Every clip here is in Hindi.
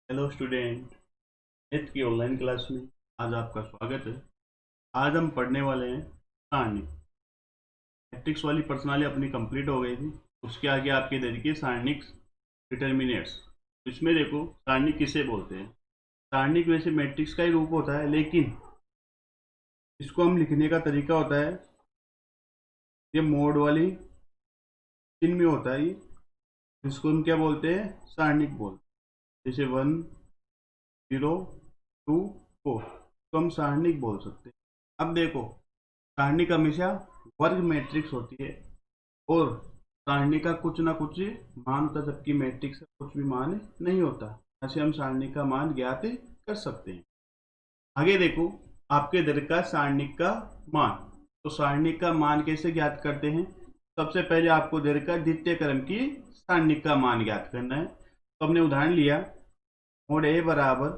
हेलो स्टूडेंट, मैथ की ऑनलाइन क्लास में आज आपका स्वागत है। आज हम पढ़ने वाले हैं सारणी। मैट्रिक्स वाली प्रश्नावली अपनी कंप्लीट हो गई थी। उसके आगे आपके दे देखिए सारणिक डिटर्मिनेंट्स। इसमें देखो सारणी किसे बोलते हैं। सारणी वैसे मैट्रिक्स का ही रूप होता है, लेकिन इसको हम लिखने का तरीका होता है, ये मोड वाली चिन्ह में होता है। ये इसको हम क्या बोलते हैं, सारणिक बोलते हैं। जैसे 1 0 2 4 तो हम सारणिक बोल सकते हैं। अब देखो, सारणी हमेशा वर्ग मैट्रिक्स होती है और सारणी का कुछ ना कुछ मान होता है, जबकि मैट्रिक्स का कुछ भी मान नहीं होता। ऐसे हम सारणी का मान ज्ञात कर सकते हैं। आगे देखो, आपके दर का सारणी का मान। तो सारणी का मान कैसे ज्ञात करते हैं? सबसे पहले आपको दर का द्वितीय क्रम की सारणी का मान ज्ञात करना है। तो हमने उदाहरण लिया, मोड ए बराबर,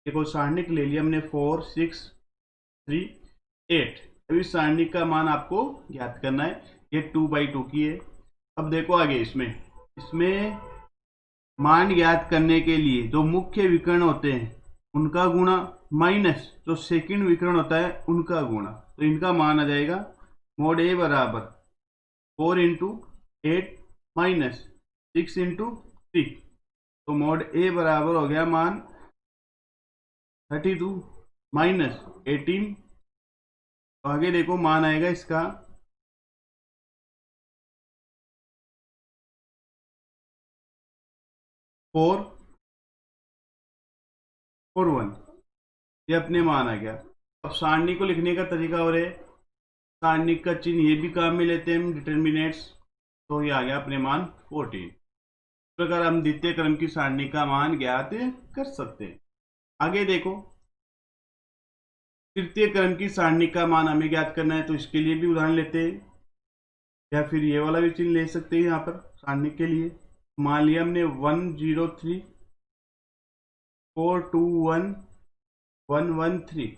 देखो सारणिक ले लिया हमने 4 6 3 8। अभी सारणी का मान आपको ज्ञात करना है। ये 2/2 की है। अब देखो आगे, इसमें इसमें मान ज्ञात करने के लिए जो मुख्य विकर्ण होते हैं उनका गुणा माइनस जो सेकंड विकर्ण होता है उनका गुणा, तो इनका मान आ जाएगा मोड ए बराबर 4 इंटू 8 माइनस 6 इंटू 3। तो मोड ए बराबर हो गया मान 32 माइनस 18। तो आगे देखो मान आएगा इसका 4 और 1। ये अपने मान आ गया। अब सारणी को लिखने का तरीका और है, सारणी का चिन्ह ये भी काम में लेते हैं हम, डिटर्मिनेंट्स। तो ये आ गया अपने मान 14। इस प्रकार हम द्वितीय क्रम की सारणी का मान ज्ञात कर सकते हैं। आगे देखो, तृतीय क्रम की सारणी का मान हमें ज्ञात करना है, तो इसके लिए भी उदाहरण लेते हैं, या फिर ये वाला भी चिन्ह ले सकते हैं यहाँ पर सारणी के लिए। मान लिया हमने 1 0 3 4 2 1 1 1 3।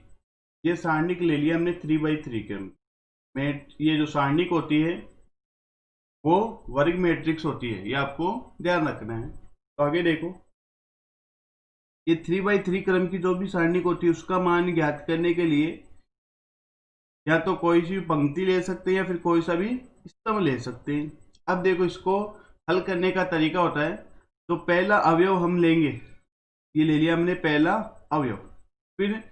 ये सारणिक ले लिया हमने 3/3 के में। ये जो सारणिक होती है वो वर्ग मैट्रिक्स होती है, ये आपको ध्यान रखना है। तो आगे देखो, ये 3/3 क्रम की जो भी सारणिक होती है उसका मान ज्ञात करने के लिए या तो कोई सी पंक्ति ले सकते हैं या फिर कोई सा भी स्तंभ ले सकते हैं। अब देखो, इसको हल करने का तरीका होता है, तो पहला अवयव हम लेंगे, ये ले लिया हमने पहला अवयव। फिर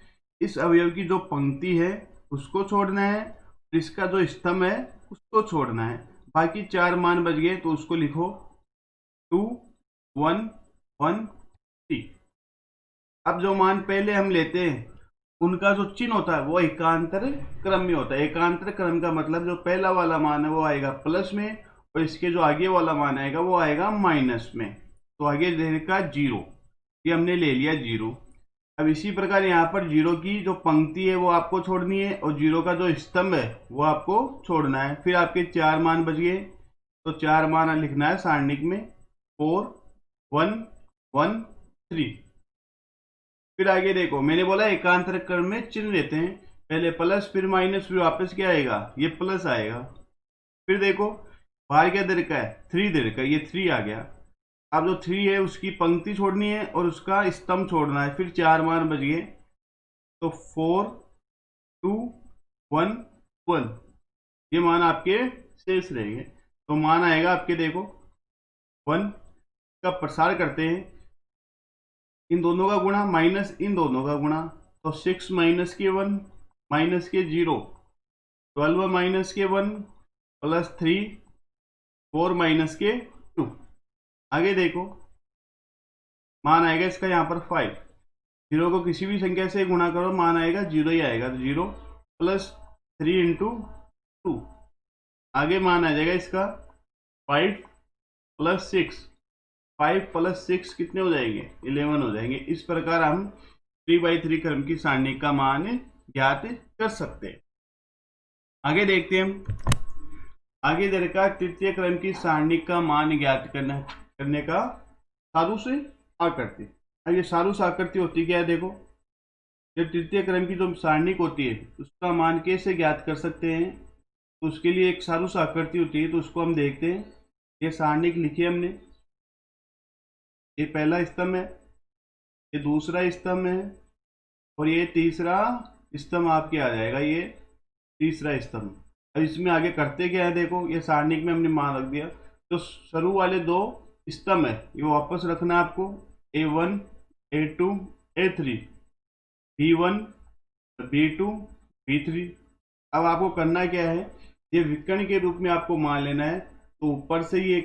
इस अवयव की जो पंक्ति है उसको छोड़ना है, इसका जो स्तंभ है उसको छोड़ना है। बाकी 4 मान बच गए, तो उसको लिखो 2 1 1 3। अब जो मान पहले हम लेते हैं उनका जो चिन्ह होता है वो एकांतर क्रम में होता है। एकांतर क्रम का मतलब जो पहला वाला मान है वो आएगा प्लस में और इसके जो आगे वाला मान आएगा वो आएगा माइनस में। तो आगे रहेगा 0, ये हमने ले लिया 0। अब इसी प्रकार यहाँ पर 0 की जो पंक्ति है वो आपको छोड़नी है और 0 का जो स्तंभ है वो आपको छोड़ना है। फिर आपके 4 मान बच गए, तो 4 मान लिखना है सारणिक में 4 1 1 3। फिर आगे देखो, मैंने बोला एकांतर क्रम में चिन्ह लेते हैं, पहले प्लस फिर माइनस फिर वापस क्या आएगा, ये प्लस आएगा। फिर देखो बाहर क्या दे रखा है, 3 दे रखा है, ये 3 आ गया। अब जो 3 है उसकी पंक्ति छोड़नी है और उसका स्तंभ छोड़ना है। फिर 4 मान बच गए, तो 4 2 1 1, ये मान आपके शेष रहेंगे। तो मान आएगा आपके, देखो 1 का प्रसार करते हैं, इन दोनों का गुणा माइनस इन दोनों का गुणा, तो 6 माइनस के 1 माइनस के 0 12 माइनस के 1 प्लस 3 4 माइनस के 2। आगे देखो मान आएगा इसका यहाँ पर 5। 0 को किसी भी संख्या से गुणा करो मान आएगा 0 ही आएगा, तो 0 प्लस 3 इंटू 2। आगे मान आ जाएगा इसका 5 प्लस 6, 5 प्लस 6 कितने हो जाएंगे, 11 हो जाएंगे। इस प्रकार हम 3/3 क्रम की सारणी का मान ज्ञात कर सकते हैं। आगे देखते हैं हम, आगे दे रखा तृतीय क्रम की सारणी का मान ज्ञात करने का सारूस आकृति। अब ये सारूस आकृति होती क्या है, देखो ये तृतीय क्रम की जो सारणिक होती है उसका मान कैसे ज्ञात कर सकते हैं, तो उसके लिए एक सारूस आकृति होती है, तो उसको हम देखते हैं। ये सारणिक लिखी हमने, ये पहला स्तंभ है, ये दूसरा स्तंभ है और ये तीसरा स्तंभ आपके आ जाएगा, ये तीसरा स्तंभ। अब इसमें आगे करते क्या है, देखो ये सारणिक में हमने मान रख दिया, तो शुरू वाले दो स्तंभ है ये वापस रखना है आपको, A1 A2 A3, B1 B2 B3। अब आपको करना क्या है, ये विकर्ण के रूप में आपको मान लेना है। तो ऊपर से ये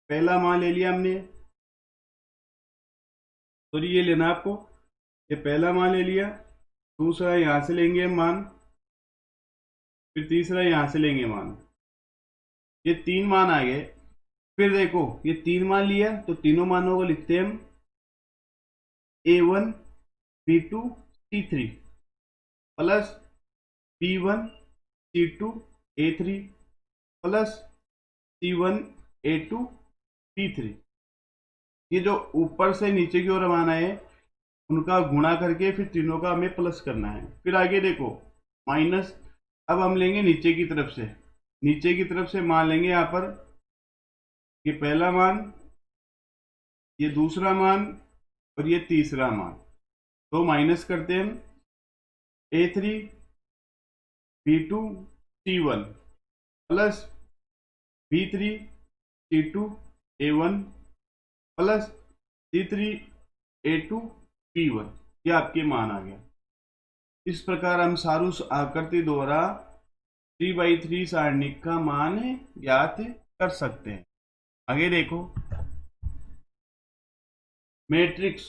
पहला मान ले लिया हमने, तो ये लेना आपको, ये पहला मान ले लिया, दूसरा यहां से लेंगे मान, फिर तीसरा यहां से लेंगे मान, ये तीन मान आ गए। फिर देखो ये तीन मान लिया तो तीनों मानों को लिखते हैं हम A1 B2 C3 plus B1 C2 A3 plus C1 A2 B3। ये जो ऊपर से नीचे की ओर माना है उनका गुणा करके फिर तीनों का हमें प्लस करना है। फिर आगे देखो माइनस, अब हम लेंगे नीचे की तरफ से, नीचे की तरफ से मान लेंगे यहाँ पर ये पहला मान, ये दूसरा मान और ये तीसरा मान। तो माइनस करते हैं हम A3 B2 C1 plus B3 C2 A1 plus C3 A2 B1। ये आपके मान आ गया। इस प्रकार हम सारूस आकृति द्वारा 3/3 सारणिक का मान ज्ञात कर सकते हैं। आगे देखो मैट्रिक्स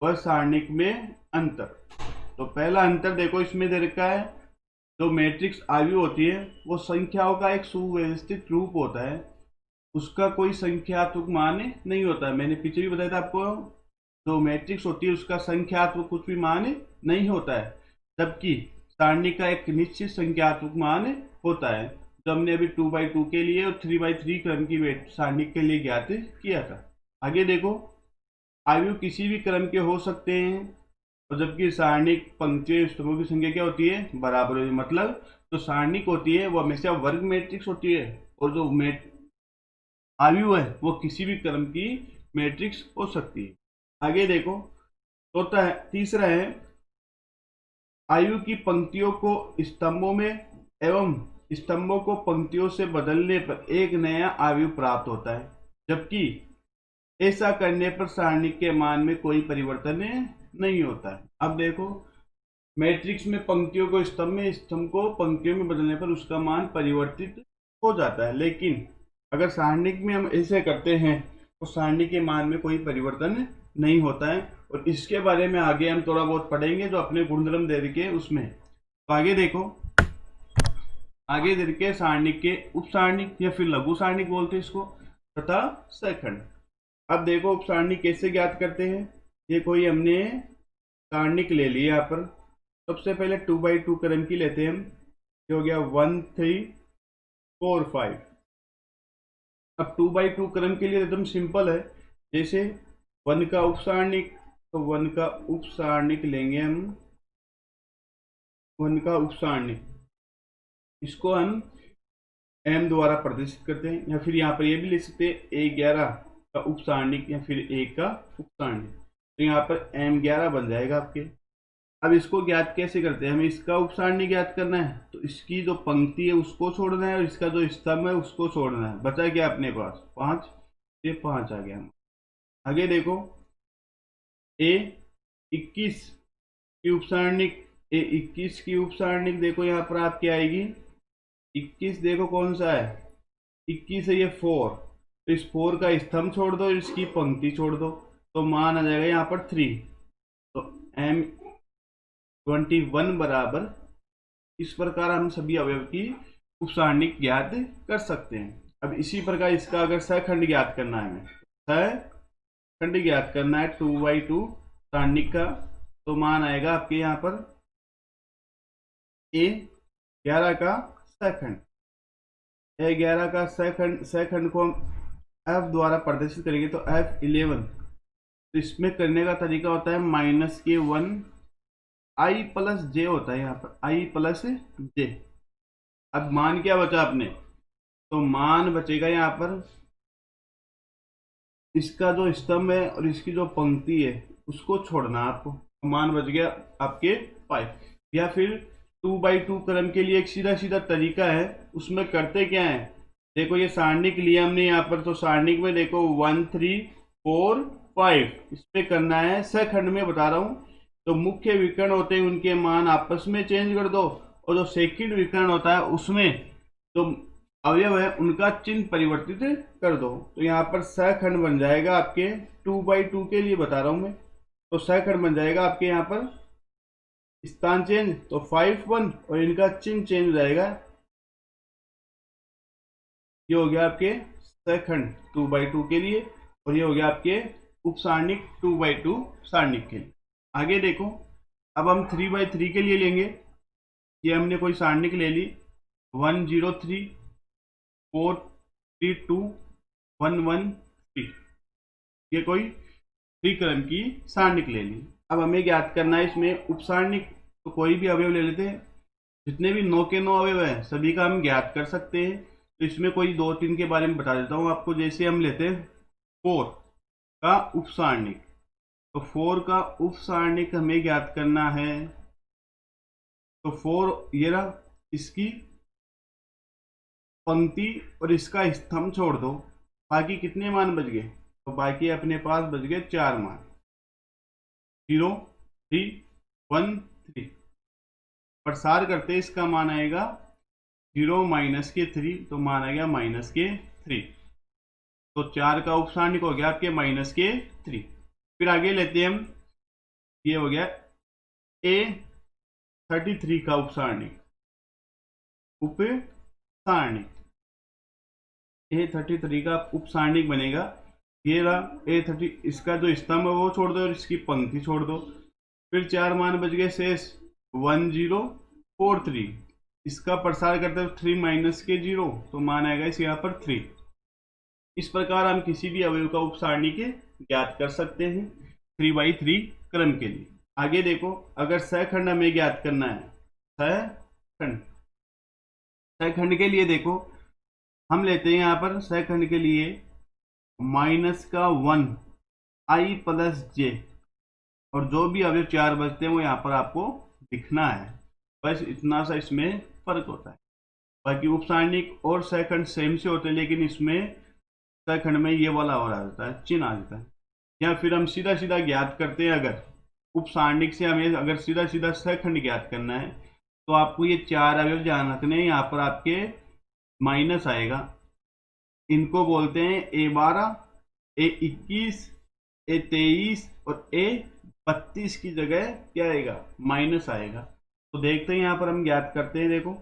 और सारणिक में अंतर। तो पहला अंतर देखो इसमें दे रखा है, जो मैट्रिक्स आयु होती है वो संख्याओं का एक सुव्यवस्थित रूप होता है, उसका कोई संख्यात्मक मान नहीं होता है। मैंने पीछे भी बताया था आपको, जो मैट्रिक्स होती है उसका संख्यात्मक कुछ भी मान नहीं होता है, जबकि सारणी का एक निश्चित संख्यात्मक मान होता है, जो हमने अभी 2/2 के लिए और 3/3 क्रम की सारणी के लिए ज्ञात किया था। आगे देखो आयु किसी भी क्रम के हो सकते हैं, और जबकि सारणिक पंक्तियों स्तंभों की संख्या क्या होती है, बराबर होती है। मतलब जो सारणिक होती है वो हमेशा वर्ग मैट्रिक्स होती है, और जो आयु है वो किसी भी क्रम की मैट्रिक्स हो सकती है। आगे देखो चौथा है, तीसरा है आयु की पंक्तियों को स्तंभों में एवं स्तंभों को पंक्तियों से बदलने पर एक नया आयु प्राप्त होता है, जबकि ऐसा करने पर सारणी के मान में कोई परिवर्तन नहीं होता है। अब देखो मैट्रिक्स में पंक्तियों को स्तंभ में, स्तंभ को पंक्तियों में बदलने पर उसका मान परिवर्तित हो जाता है, लेकिन अगर सारणिक में हम ऐसे करते हैं तो सारणी के मान में कोई परिवर्तन नहीं होता है। और इसके बारे में आगे हम थोड़ा बहुत पढ़ेंगे जो अपने गुणधर्म दे रखे उसमें। तो आगे देखो, आगे दे रखे सारणिक के उप सारणिक या फिर लघु सारणिक बोलते हैं इसको, तथा सखंड। अब देखो उप सारणिक कैसे ज्ञात करते हैं। ये कोई हमने सारणिक ले लिया यहाँ पर, सबसे पहले 2/2 क्रम की लेते हैं हम, ये हो गया 1 3 4 5। अब 2/2 क्रम के लिए एकदम सिंपल है, जैसे 1 का उप सारणिक, तो 1 का उप सारणिक लेंगे हम, 1 का उप सारणिक, इसको हम m द्वारा प्रदर्शित करते हैं, या फिर यहाँ पर ये भी लिख सकते हैं A11 का उप सारणिक या फिर A का उप सारणिक। तो यहाँ पर M11 बन जाएगा आपके। अब इसको ज्ञात कैसे करते हैं, हमें इसका उप सारणी ज्ञात करना है, तो इसकी जो पंक्ति है उसको छोड़ना है और इसका जो स्तंभ है उसको छोड़ना है। बचा क्या अपने पास 5, ये 5 आ गया। आगे देखो A21 की उप सारणिक, A21 की उप सारणिक देखो यहाँ पर आपकी आएगी 21, देखो कौन सा है 21 है, ये 4, तो इस 4 का स्तंभ छोड़ दो, इसकी पंक्ति छोड़ दो, तो मान आ जाएगा यहाँ पर 3। तो M21 बराबर, इस प्रकार हम सभी अवयव की उप सारणिक ज्ञात कर सकते हैं। अब इसी प्रकार इसका अगर सखंड ज्ञात करना है, हमें सखंड ज्ञात करना है 2/2 सारणिक का, तो मान आएगा आपके यहाँ पर A11 का सखंड। A11 का सखंड को हम F द्वारा प्रदर्शित करेंगे, तो F11, तो इसमें करने का तरीका होता है -1 I प्लस j होता है, यहाँ पर I प्लस j। अब मान क्या बचा अपने, तो मान बचेगा यहाँ पर इसका जो स्तंभ है और इसकी जो पंक्ति है उसको छोड़ना आपको, मान बच गया आपके 5। या फिर 2x2 क्रम के लिए एक सीधा सीधा तरीका है, उसमें करते क्या है, देखो ये सारणिक लिया हमने यहाँ पर, तो सारणिक में देखो 1 3 4 5 इस पे करना है। सखंड में बता रहा हूँ, तो मुख्य विकर्ण होते हैं उनके मान आपस में चेंज कर दो, और जो सेकंड विकर्ण होता है उसमें जो अवयव है उनका चिन्ह परिवर्तित कर दो। तो यहाँ पर सखंड बन जाएगा आपके 2x2 के लिए बता रहा हूँ मैं, तो सखंड बन जाएगा आपके यहाँ पर स्थान चेंज, तो 5 1 और इनका चिन्ह चेंज हो जाएगा। ये हो गया आपके सखंड 2x2 के लिए, और ये हो गया आपके उपसारणिक 2x2 सारणिक के लिए। आगे देखो, अब हम 3x3 के लिए लेंगे। ये हमने कोई सारणिक ले ली 1 0 3 4 3 2 1 1 3, ये कोई 3 क्रम की सारणिक ले ली। अब हमें ज्ञात करना है इसमें उपसारणिक, तो कोई भी अवयव ले लेते हैं, जितने भी 9 के 9 अवयव हैं सभी का हम ज्ञात कर सकते हैं। तो इसमें कोई 2 3 के बारे में बता देता हूँ आपको। जैसे हम लेते हैं 4 का उपसारणिक, तो 4 का उपसारणिक हमें ज्ञात करना है। तो 4 ये रहा, इसकी पंक्ति और इसका स्तंभ छोड़ दो, बाकी कितने मान बच गए, तो बाकी अपने पास बच गए 4 मान, 0 3 1 3। प्रसार करते इसका मान आएगा 0 माइनस के 3, तो मान आएगा माइनस के 3। तो 4 का उपसारणिक हो गया आपके माइनस के 3। फिर आगे लेते हैं हम, ये हो गया A33 का उपसारणिक, उपसारणिक A33 का उपसारणिक बनेगा। ये रहा A30, इसका जो स्तंभ है वो छोड़ दो और इसकी पंक्ति छोड़ दो। फिर 4 मान बच गए शेष 1 0 4 3, इसका प्रसार करते हैं 3 माइनस के 0, तो मान आएगा इस यहाँ पर 3। इस प्रकार हम किसी भी अवयव का उपसारणिक ज्ञात कर सकते हैं 3x3 क्रम के लिए। आगे देखो, अगर सखंड हमें ज्ञात करना है, सखंड, सखंड के लिए देखो हम लेते हैं यहाँ पर सखंड के लिए माइनस का 1 i प्लस j, और जो भी अवयव 4 बचते हैं वो यहाँ पर आपको दिखना है, बस इतना सा इसमें फर्क होता है। बाकी उपसारणिक और सखंड सेम से होते हैं, लेकिन इसमें सखंड में ये वाला हो रहा होता है, चिन्ह आ जाता है। या फिर हम सीधा सीधा ज्ञात करते हैं, अगर उपसारणिक से हमें अगर सीधा सीधा सखंड ज्ञात करना है, तो आपको ये 4 अवयव ध्यान रखने हैं, यहाँ पर आपके माइनस आएगा, इनको बोलते हैं A12 A21 A23 और A32 की जगह क्या आएगा, माइनस आएगा। तो देखते हैं यहाँ पर हम ज्ञात करते हैं। देखो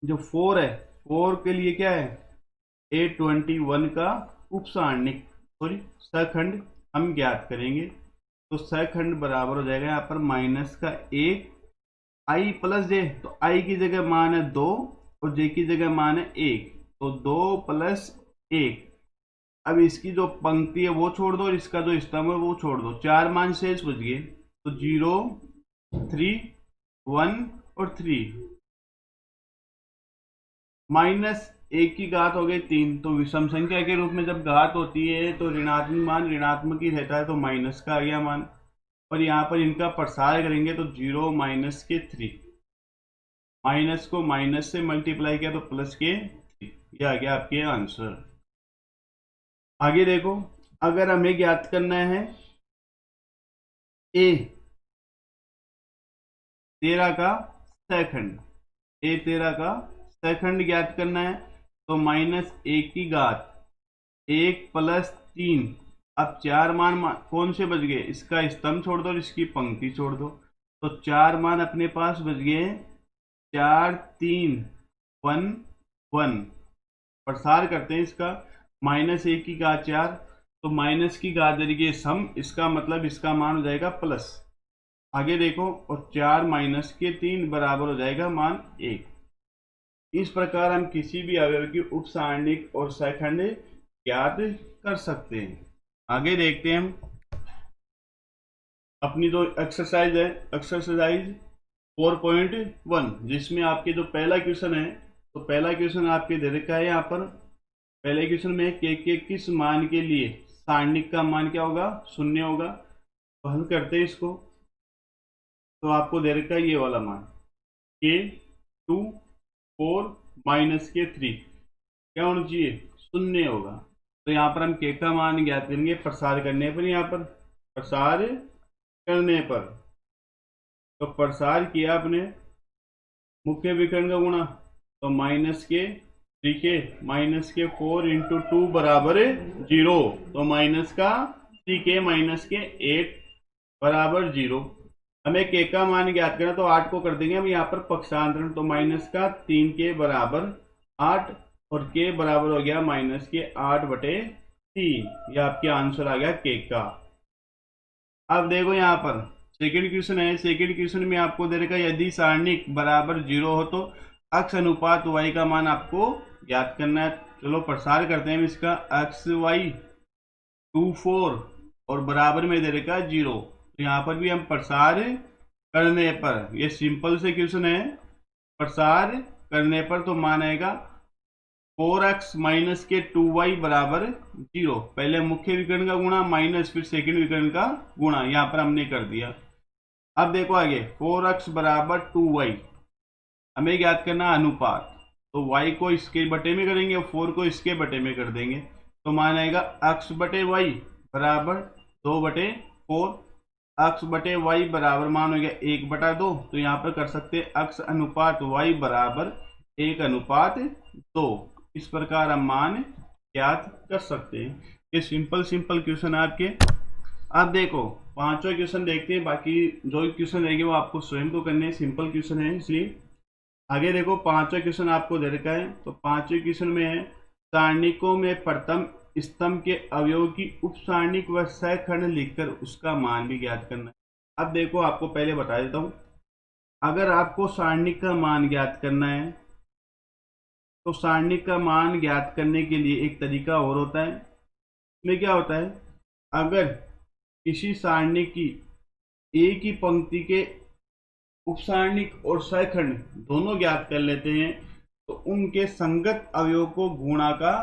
जो 4 है, 4 के लिए क्या है, A21 का उपसारणिक सॉरी सखंड हम ज्ञात करेंगे। तो सखंड बराबर हो जाएगा यहाँ पर माइनस का 1 i प्लस j, तो i की जगह मान है 2 और j की जगह मान है 1, तो 2 प्लस 1। अब इसकी जो पंक्ति है वो छोड़ दो और इसका जो स्तंभ है वो छोड़ दो, 4 मान शेष बच गए, तो 0 3 1 और 3, माइनस 1 की घात हो गई 3। तो विषम संख्या के रूप में जब घात होती है तो ऋणात्मक मान ऋणात्मक ही रहता है, तो माइनस का आ गया मान, और यहाँ पर इनका प्रसार करेंगे तो 0 माइनस के 3, माइनस को माइनस से मल्टीप्लाई किया तो प्लस के 3, ये आ गया आपके आंसर। आगे देखो, अगर हमें ज्ञात करना है A13 का सखंड, A13 का सखंड ज्ञात करना है, तो माइनस 1 की घात 1 प्लस 3। अब 4 मान कौन से बच गए, इसका स्तंभ छोड़ दो और इसकी पंक्ति छोड़ दो, तो 4 मान अपने पास बच गए 4 3 1 1। प्रसार करते हैं इसका, माइनस 1 की घात 4, तो माइनस की घात तरीके सम, इसका मतलब इसका मान हो जाएगा प्लस। आगे देखो, और 4 माइनस के 3 बराबर हो जाएगा मान 1। इस प्रकार हम किसी भी अवयव की उपसारणिक और सखंड ज्ञात कर सकते हैं। आगे देखते हैं हम अपनी जो एक्सरसाइज है, एक्सरसाइज 4.1, जिसमें आपके जो पहला क्वेश्चन है, तो पहला क्वेश्चन आपके दे रखा है यहाँ पर। पहले क्वेश्चन में के किस मान के लिए सारणिक का मान क्या होगा, 0 होगा। तो हल करते हैं इसको, तो आपको दे रखा है ये वाला मान k2 4 -k3 क्या होना चाहिए, 0 होगा। तो यहाँ पर हम k का मान ज्ञात करेंगे प्रसार करने पर, यहाँ पर प्रसार करने पर। तो प्रसार किया आपने, मुख्य विकर्ण का गुणा, तो -k 4 बराबर 0, तो -3k -k 8 बराबर 0। हमें k का मान ज्ञात करना, तो 8 को कर देंगे हम यहाँ पर पक्षांतरण, तो -3k बराबर 8 और k बराबर हो गया -8/3। ये आपके आंसर आ गया k का। अब देखो यहाँ पर सेकंड क्वेश्चन है। सेकंड क्वेश्चन में आपको दे रखा है यदि सारणिक बराबर 0 हो तो अक्ष अनुपात y का मान आपको ज्ञात करना है। चलो प्रसार करते हैं इसका, अक्ष y 2 4 और बराबर में दे रखा है 0। तो यहाँ पर भी हम प्रसार करने पर, ये सिंपल से क्वेश्चन है, प्रसार करने पर तो मान आएगा 4x के 2y बराबर 0। पहले मुख्य विकर्ण का गुणा माइनस फिर सेकंड विकर्ण का गुणा, यहाँ पर हमने कर दिया। अब देखो आगे 4x बराबर 2y, हमें ज्ञात करना अनुपात, तो y को इसके बटे में करेंगे और 4 को इसके बटे में कर देंगे, तो मान आएगा x बटे y बराबर 2/4। x बटे y बराबर मान हो गया 1/2। तो यहाँ पर कर सकते हैं x अनुपात y बराबर 1/2। इस प्रकार हम मान ज्ञात कर सकते हैं। ये सिंपल क्वेश्चन है आपके। अब देखो पांचवा क्वेश्चन देखते हैं, बाकी जो क्वेश्चन रहेंगे वो आपको स्वयं को करने हैं, सिंपल क्वेश्चन है इसलिए। आगे देखो पांचवा क्वेश्चन आपको दे रखा है, तो पांचवे क्वेश्चन में है सारणिकों में प्रथम स्तंभ के अवयव की उप सारणिक व सहखंड लिखकर उसका मान भी ज्ञात करना है। अब देखो आपको पहले बता देता हूं, अगर आपको सारणिक का मान ज्ञात करना है तो सारणिक का मान ज्ञात करने के लिए एक तरीका और होता है। इसमें क्या होता है, अगर किसी सारणी की एक ही पंक्ति के उपसारणिक और सहखंड दोनों ज्ञात कर लेते हैं तो उनके संगत अवयव को गुणा का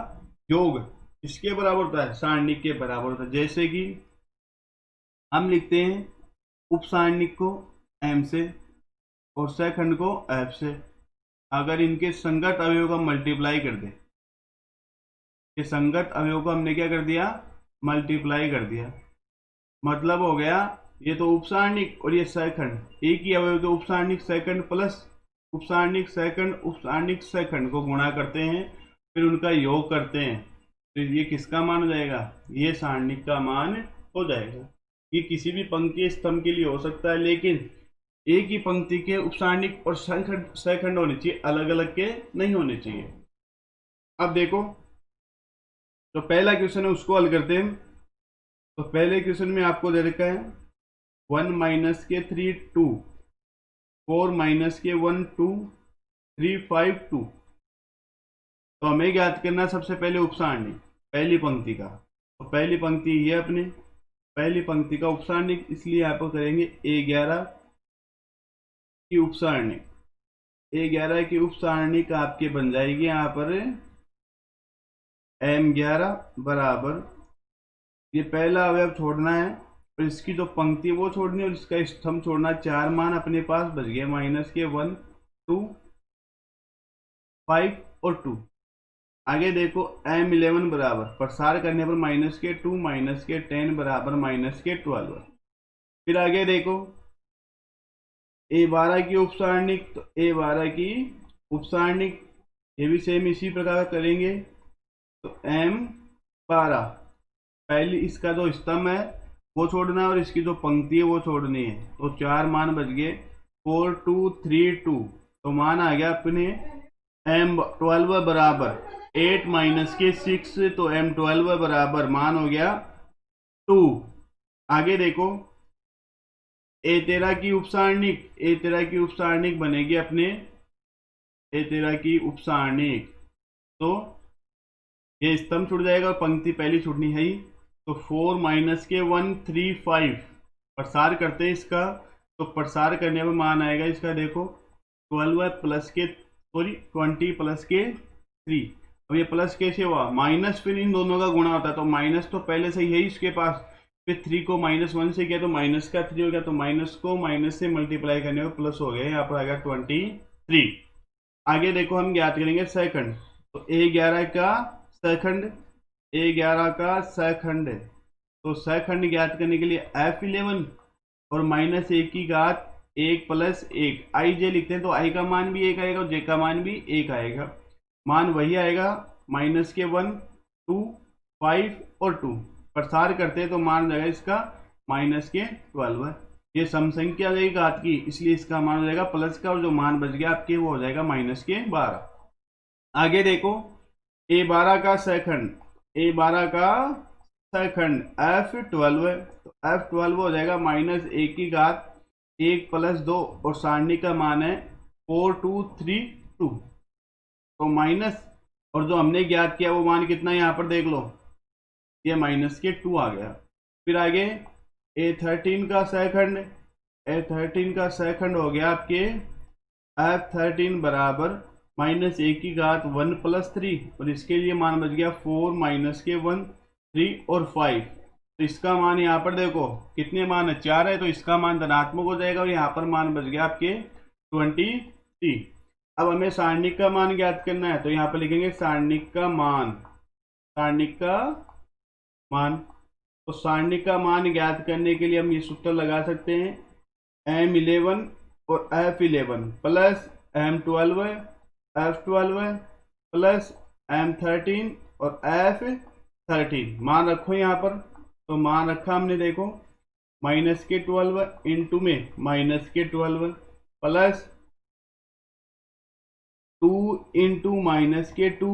योग इसके बराबर होता है, सारणिक के बराबर होता है। जैसे कि हम लिखते हैं उपसारणिक को m से और सहखंड को f से। अगर इनके संगत अवयव को मल्टीप्लाई कर दे, ये संगत अवयव को हमने क्या कर दिया, मल्टीप्लाई कर दिया, मतलब हो गया ये तो उपसारणिक और ये सहखंड, एक ही अवयव तो उपसारणिक सहखंड प्लस उपसारणिक सहखंड को गुणा करते हैं, फिर उनका योग करते हैं, फिर ये किसका मान हो जाएगा, ये सारणिक का मान हो जाएगा। ये किसी भी पंक्ति स्तंभ के लिए हो सकता है, लेकिन एक ही पंक्ति के उपसारणिक और सहखंड होने चाहिए, अलग अलग के नहीं होने चाहिए। अब देखो तो पहला क्वेश्चन है उसको हल करते हैं। तो पहले क्वेश्चन में आपको दे रखा है 1 - के 3 2, 4 - के 1 2, 3 5 2। तो हमें ज्ञात करना सबसे पहले उपसारणिक पहली पंक्ति का, तो पहली पंक्ति ये अपने पहली पंक्ति का उपसारणिक, इसलिए आप करेंगे A11 की उपसारणिक। A11 की उपसारणिक आपके बन जाएगी यहाँ पर M11 बराबर, ये पहला अवयव छोड़ना है और इसकी जो पंक्ति वो छोड़नी है और इसका स्तंभ छोड़ना। 4 मान अपने पास बच गए, माइनस के 1 2 5 और 2। आगे देखो M11 बराबर प्रसार करने पर माइनस के 2 माइनस के 10 बराबर माइनस के 12। फिर आगे देखो A12 की उपसारणिक, तो A12 की उपसारणिक ये भी सेम इसी प्रकार करेंगे। तो M12 पहली इसका जो स्तंभ है वो छोड़ना है और इसकी जो पंक्ति है वो छोड़नी है। तो 4 मान बच गए 4 2 3 2। तो मान आ गया अपने M12 बराबर 8 माइनस के 6। तो M12 बराबर मान हो गया 2। आगे देखो A13 की उपसारणिक बनेगी अपने A13 की उपसारणिक, तो ये स्तंभ छूट जाएगा, पंक्ति पहली छूटनी है ही। तो 4 माइनस के 1 3 5 प्रसार करते हैं इसका, तो प्रसार करने में मान आएगा इसका देखो 20 प्लस के 3। अब ये प्लस कैसे हुआ, माइनस फिर इन दोनों का गुणा होता है, तो माइनस तो पहले से ही है इसके पास, फिर 3 को -1 से किया तो माइनस का 3 हो गया, तो माइनस को माइनस से मल्टीप्लाई करने पर प्लस हो गया, यहाँ पर आ गया 23। आगे देखो हम ज्ञात करेंगे सेकंड, तो A11 का सेकंड, A11 का सेकंड, तो सेकंड ज्ञात करने के लिए F11 और -1 की घात 1 + 1 आई जे लिखते हैं, तो आई का मान भी 1 आएगा और जे का मान भी 1 आएगा, मान वही आएगा -1, 2, 5 और 2, प्रसार करते हैं तो मान जाएगा इसका -12 है, ये सम संख्या रहेगी घात की, इसलिए इसका मान हो जाएगा प्लस का, और जो मान बच गया आपके वो हो जाएगा -12। आगे देखो A12 का सेकंड, A12 का सेकंड F12 है, तो F12 हो जाएगा -1 की घात 1 + 2 और सारणी का मान है 4, 2, 3, 2, तो माइनस, और जो हमने ज्ञात किया वो मान कितना है यहाँ पर देख लो, ये -2 आ गया। फिर आगे A13 का सेकंड, A13 का सेकंड हो गया आपके F13 बराबर -1 की घात 1 + 3, और इसके लिए मान बच गया 4, -1, 3 और 5, तो इसका मान यहाँ पर देखो कितने मान है, 4 है, तो इसका मान धनात्मक हो जाएगा, और यहाँ पर मान बच गया आपके 23। अब हमें सारणिक का मान ज्ञात करना है, तो यहाँ पर लिखेंगे सारणिक का मान, सारणिक का मान, तो सारणिक का मान ज्ञात करने के लिए हम ये सूत्र लगा सकते हैं, M11 और F11 plus M12 F12 plus M13 और F13, मान रखो यहाँ पर, तो मान रखा हमने देखो -12 इंटू में -12 प्लस 2 इंटू -2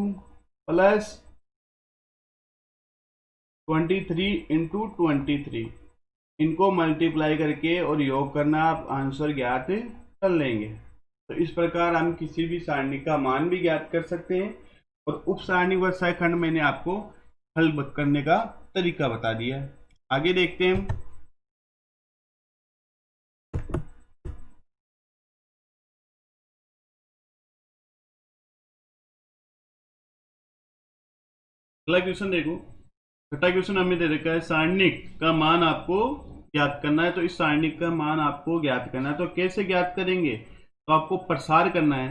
प्लस 23 इंटू 23, इनको मल्टीप्लाई करके और योग करना, आप आंसर ज्ञात कर लेंगे। तो इस प्रकार हम किसी भी सारणी का मान भी ज्ञात कर सकते हैं, और उप सारणी व सेकंड मैंने आपको हल करने का तरीका बता दिया है। आगे देखते हैं, अगला क्वेश्चन देखो, छठा क्वेश्चन हमें दे रखा है सारणिक का मान आपको ज्ञात करना है, तो इस सारणिक का मान आपको ज्ञात करना है, तो कैसे ज्ञात करेंगे, तो आपको प्रसार करना है।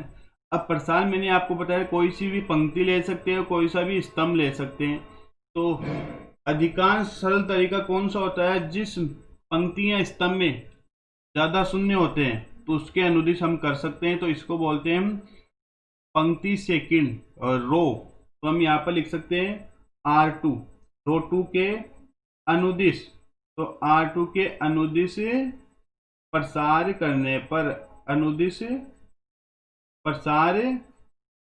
अब प्रसार मैंने आपको बताया कोई सी भी पंक्ति ले सकते हैं, कोई सा भी स्तंभ ले सकते हैं, तो अधिकांश सरल तरीका कौन सा होता है, जिस पंक्ति या स्तंभ में ज्यादा शून्य होते हैं तो उसके अनुदिश हम कर सकते हैं, तो इसको बोलते हैं हम पंक्ति सेकंड और रो, तो हम यहाँ पर लिख सकते हैं R2, रो 2 के अनुदिश, तो R2 के अनुदिश प्रसार करने पर, अनुदिश प्रसार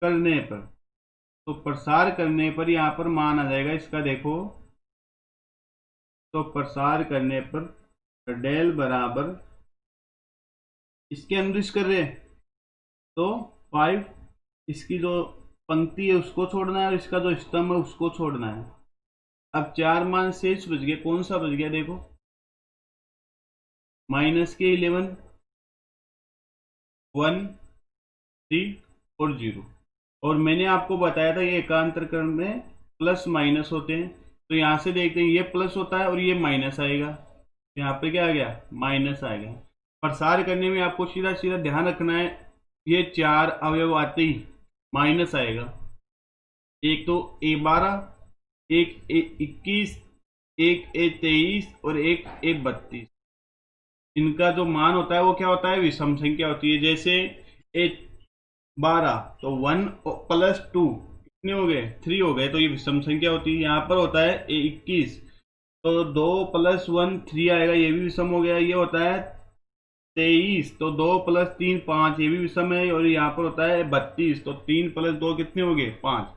करने पर, तो प्रसार करने पर यहाँ पर मान आ जाएगा इसका देखो, तो प्रसार करने पर डेल बराबर, इसके अनुदिश कर रहे तो 5, इसकी जो पंक्ति है उसको छोड़ना है और इसका जो स्तंभ है उसको छोड़ना है। अब 4 मान शेष बच गए, कौन सा बच गया देखो, -11, 1, 3 और 0, और मैंने आपको बताया था ये एकांतर क्रम में प्लस माइनस होते हैं, तो यहाँ से देखते हैं ये प्लस होता है और ये माइनस आएगा, यहाँ पे क्या आ गया, माइनस आ गया। प्रसार करने में आपको सीधा सीधा ध्यान रखना है, ये 4 अवयव आते ही माइनस आएगा, एक तो A12, एक A21, एक A23 और एक A32, इनका जो मान होता है वो क्या होता है, विषम संख्या होती है। जैसे A12 तो 1 + 2 कितने हो गए, 3 हो गए, तो ये विषम संख्या होती है। यहाँ पर होता है A21 तो 2 + 1 3 आएगा, ये भी विषम हो गया। ये होता है 23 तो 2 + 3 5, ये भी विषम है। और यहाँ पर होता है 32 तो 3 + 2 कितने हो गए, 5।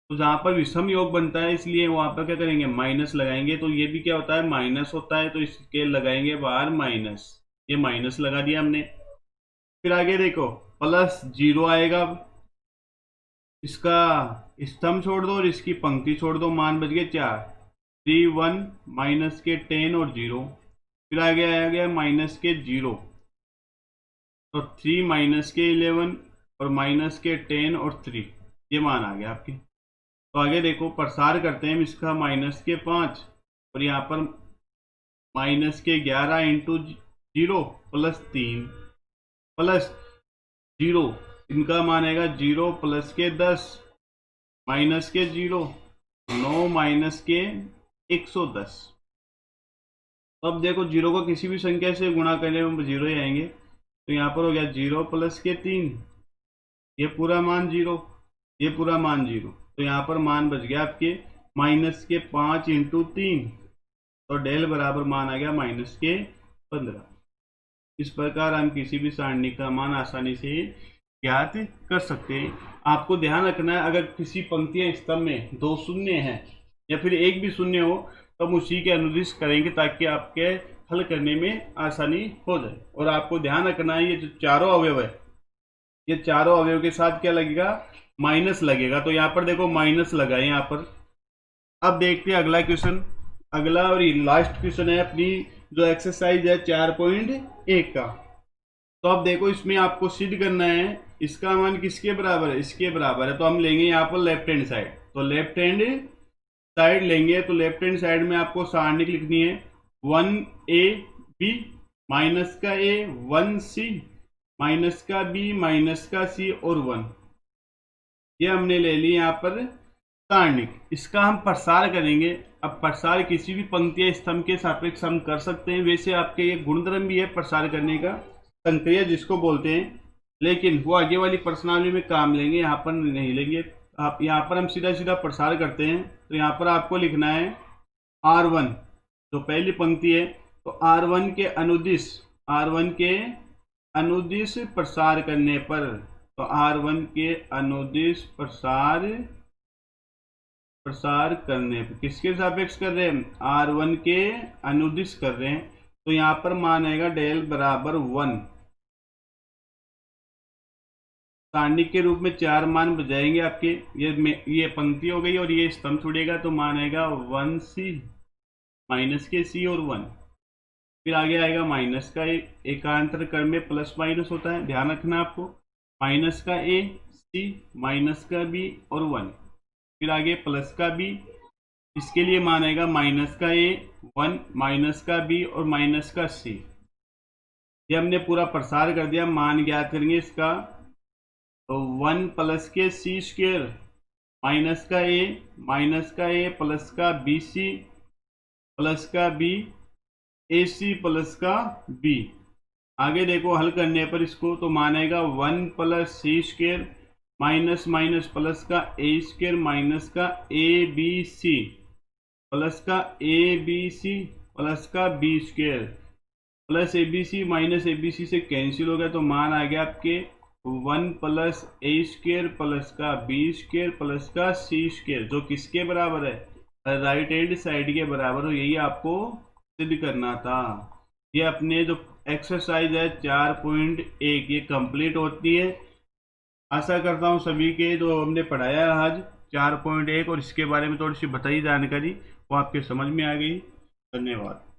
तो जहाँ पर विषम योग बनता है इसलिए वहाँ पर क्या करेंगे, माइनस लगाएंगे। तो ये भी क्या होता है, माइनस होता है, तो इसके लगाएंगे बाहर माइनस, ये माइनस लगा दिया हमने। फिर आगे देखो +0 आएगा, इसका स्तंभ छोड़ दो और इसकी पंक्ति छोड़ दो, मान बच गए 4, 3, 1 -10 और 0। फिर आगे आ गया -0 तो 3 -11 और -10 और 3, ये मान आ गया आपके। तो आगे देखो प्रसार करते हैं हम इसका -5 और यहाँ पर -11 इंटू 0 प्लस 3 प्लस 0, इनका मान आएगा 0 प्लस के 10 माइनस के 0 9 माइनस के 110। अब देखो 0 को किसी भी संख्या से गुणा करने में 0 ही आएंगे, तो यहाँ पर हो गया 0 प्लस के 3, ये पूरा मान 0, ये पूरा मान 0, तो यहाँ पर मान बच गया आपके -5 इंटू 3, तो डेल बराबर मान आ गया -15। इस प्रकार हम किसी भी सारणी का मान आसानी से ज्ञात कर सकते हैं। आपको ध्यान रखना है, अगर किसी पंक्ति या स्तंभ में 2 शून्य हैं या फिर एक भी शून्य हो तो हम उसी के अनुदिश करेंगे ताकि आपके हल करने में आसानी हो जाए। और आपको ध्यान रखना है, ये जो चारों अवयव है, ये चारों अवयव के साथ क्या लगेगा, माइनस लगेगा। तो यहाँ पर देखो माइनस लगा है यहाँ पर। अब देखते हैं अगला क्वेश्चन, अगला और लास्ट क्वेश्चन है अपनी जो एक्सरसाइज है 4.1 का। तो अब देखो इसमें आपको सिद्ध करना है इसका मान किसके बराबर है, इसके बराबर है। तो हम लेंगे यहाँ पर लेफ्ट हैंड साइड, तो लेफ्ट हैंड साइड लेंगे, तो लेफ्ट हैंड साइड में आपको सारणी लिखनी है 1ab माइनस का a 1c माइनस का b माइनस का c और 1, ये हमने ले ली यहाँ पर सारणी। इसका हम प्रसार करेंगे। अब प्रसार किसी भी पंक्ति या स्तंभ के सापेक्ष हम कर सकते हैं। वैसे आपके ये गुणधर्म भी है प्रसार करने का, संक्रिया जिसको बोलते हैं, लेकिन वो आगे वाली प्रश्नावली में काम लेंगे, यहाँ पर नहीं लेंगे। आप यहाँ पर हम सीधा सीधा प्रसार करते हैं। तो यहाँ पर आपको लिखना है R1, जो पहली पंक्ति है, तो R1 के अनुदिश, R1 के अनुदिश प्रसार करने पर, तो R1 के अनुदिश प्रसार करने पर किसके सापेक्ष कर रहे हैं, R1 के अनुदिश कर रहे हैं। तो यहाँ पर मान आएगा डेल बराबर 1। सारणी के रूप में 4 मान बजाएंगे आपके, ये पंक्ति हो गई और ये स्तंभ छुड़ेगा, तो मान आएगा 1c माइनस के c और 1। फिर आगे आएगा माइनस का एकांतर क्रम में प्लस माइनस होता है, ध्यान रखना आपको, माइनस का a c माइनस का b और 1। फिर आगे प्लस का b, इसके लिए मान आएगा माइनस का a 1 माइनस का b और माइनस का c। ये हमने पूरा प्रसार कर दिया। मान ज्ञात करेंगे इसका, तो 1 प्लस के c स्क्वायर माइनस का a प्लस का bc प्लस का b ac प्लस का b। आगे देखो हल करने पर इसको, तो मानेगा 1 plus c square minus minus plus का a स्क्वायर माइनस का abc प्लस का abc प्लस का b square plus abc minus abc से कैंसिल हो गया, तो मान आ गया आपके 1 प्लस a स्क्वायर प्लस का b स्क्वायर प्लस का c स्क्वायर, जो किसके बराबर है, राइट हैंड साइड के बराबर हो। यही आपको सिद्ध करना था। ये अपने जो एक्सरसाइज है 4.1 ये कंप्लीट होती है। आशा करता हूँ सभी के जो हमने पढ़ाया आज 4.1 और इसके बारे में थोड़ी सी बताई जानकारी वो आपके समझ में आ गई। धन्यवाद।